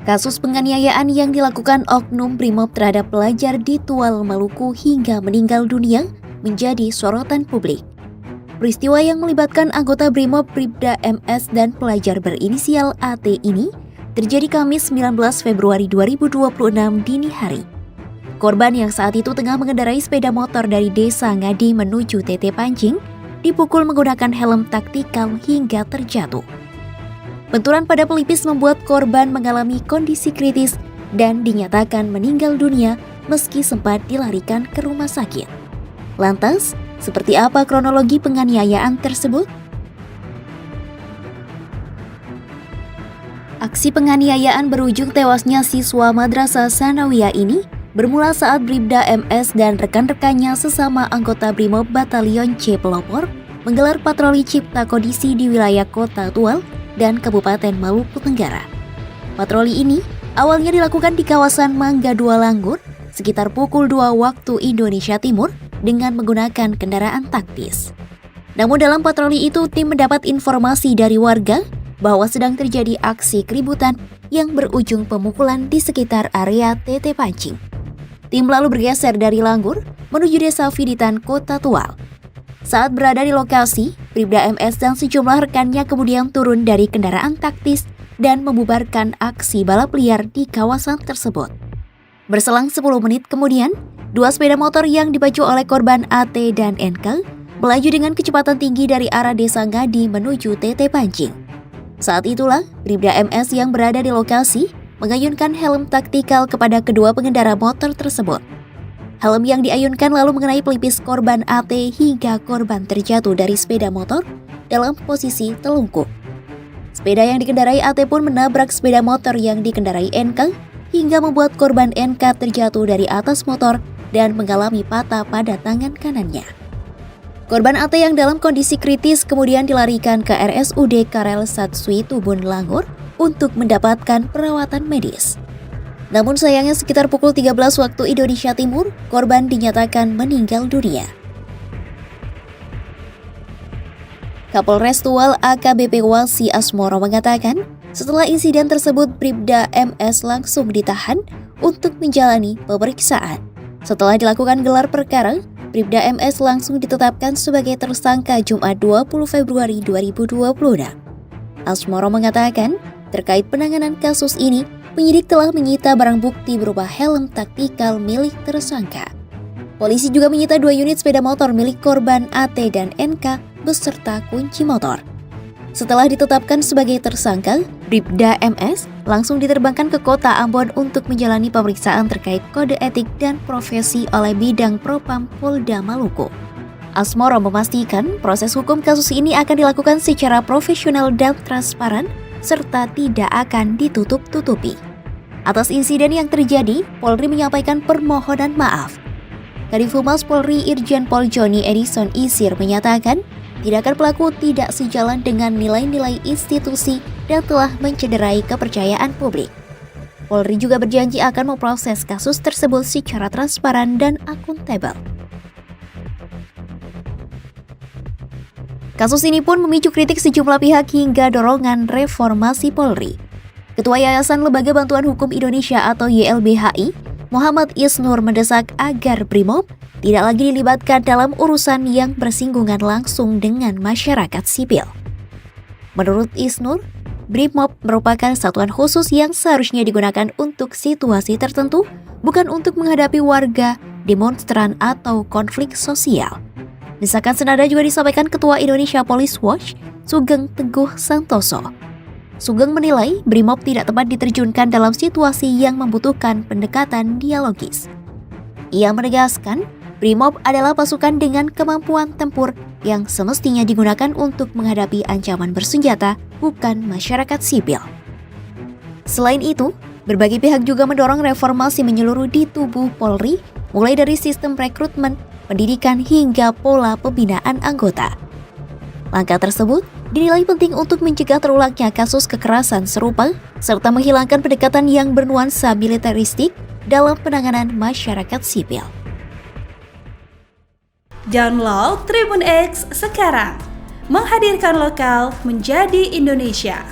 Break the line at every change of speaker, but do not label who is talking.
Kasus penganiayaan yang dilakukan oknum Brimob terhadap pelajar di Tual, Maluku hingga meninggal dunia menjadi sorotan publik. Peristiwa yang melibatkan anggota Brimob Bribda MS dan pelajar berinisial AT ini terjadi Kamis 19 Februari 2026 dini hari. Korban yang saat itu tengah mengendarai sepeda motor dari Desa Ngadi menuju TT Pancing dipukul menggunakan helm taktikal hingga terjatuh. Benturan pada pelipis membuat korban mengalami kondisi kritis dan dinyatakan meninggal dunia meski sempat dilarikan ke rumah sakit. Lantas, seperti apa kronologi penganiayaan tersebut? Aksi penganiayaan berujung tewasnya siswa Madrasah Sanawiyah ini bermula saat Bribda MS dan rekan-rekannya sesama anggota Brimob Batalion C Pelopor menggelar patroli cipta kondisi di wilayah Kota Tual dan Kabupaten Maluku Tenggara. Patroli ini awalnya dilakukan di kawasan Mangga 2 Langgur sekitar pukul 2 waktu Indonesia Timur dengan menggunakan kendaraan taktis. Namun dalam patroli itu tim mendapat informasi dari warga bahwa sedang terjadi aksi keributan yang berujung pemukulan di sekitar area TT Pancing. Tim lalu bergeser dari Langgur menuju Desa Fiditan, Kota Tual. Saat berada di lokasi, Bribda MS dan sejumlah rekannya kemudian turun dari kendaraan taktis dan membubarkan aksi balap liar di kawasan tersebut. Berselang 10 menit kemudian, dua sepeda motor yang dipacu oleh korban AT dan NK melaju dengan kecepatan tinggi dari arah Desa Ngadi menuju TT Pancing. Saat itulah, Bribda MS yang berada di lokasi mengayunkan helm taktikal kepada kedua pengendara motor tersebut. Helm yang diayunkan lalu mengenai pelipis korban AT hingga korban terjatuh dari sepeda motor dalam posisi telungkup. Sepeda yang dikendarai AT pun menabrak sepeda motor yang dikendarai NK hingga membuat korban NK terjatuh dari atas motor dan mengalami patah pada tangan kanannya. Korban AT yang dalam kondisi kritis kemudian dilarikan ke RSUD Karel Satsui Tubun Langgur untuk mendapatkan perawatan medis. Namun sayangnya sekitar pukul 13 waktu Indonesia Timur, korban dinyatakan meninggal dunia. Kapolres Tual AKBP Walsi Asmoro mengatakan, setelah insiden tersebut Bribda MS langsung ditahan untuk menjalani pemeriksaan. Setelah dilakukan gelar perkara, Bribda MS langsung ditetapkan sebagai tersangka Jumat 20 Februari 2026. Asmoro mengatakan, terkait penanganan kasus ini, penyidik telah menyita barang bukti berupa helm taktikal milik tersangka. Polisi juga menyita 2 unit sepeda motor milik korban AT dan NK beserta kunci motor. Setelah ditetapkan sebagai tersangka, Bribda MS langsung diterbangkan ke kota Ambon untuk menjalani pemeriksaan terkait kode etik dan profesi oleh Bidang Propam Polda Maluku. Asmoro memastikan proses hukum kasus ini akan dilakukan secara profesional dan transparan serta tidak akan ditutup-tutupi. Atas insiden yang terjadi, Polri menyampaikan permohonan maaf. Kadif Humas Polri Irjen Pol Joni Edison Isir menyatakan, tindakan pelaku tidak sejalan dengan nilai-nilai institusi dan telah mencederai kepercayaan publik. Polri juga berjanji akan memproses kasus tersebut secara transparan dan akuntabel. Kasus ini pun memicu kritik sejumlah pihak hingga dorongan reformasi Polri. Ketua Yayasan Lembaga Bantuan Hukum Indonesia atau YLBHI, Muhammad Isnur mendesak agar Brimob tidak lagi dilibatkan dalam urusan yang bersinggungan langsung dengan masyarakat sipil. Menurut Isnur, Brimob merupakan satuan khusus yang seharusnya digunakan untuk situasi tertentu, bukan untuk menghadapi warga, demonstran, atau konflik sosial. Desakan senada juga disampaikan Ketua Indonesia Police Watch, Sugeng Teguh Santoso. Sugeng menilai Brimob tidak tepat diterjunkan dalam situasi yang membutuhkan pendekatan dialogis. Ia menegaskan, Brimob adalah pasukan dengan kemampuan tempur yang semestinya digunakan untuk menghadapi ancaman bersenjata, bukan masyarakat sipil. Selain itu, berbagai pihak juga mendorong reformasi menyeluruh di tubuh Polri, mulai dari sistem rekrutmen, pendidikan hingga pola pembinaan anggota. Langkah tersebut dinilai penting untuk mencegah terulangnya kasus kekerasan serupa serta menghilangkan pendekatan yang bernuansa militeristik dalam penanganan masyarakat sipil.
Download Tribun X sekarang, menghadirkan lokal menjadi Indonesia.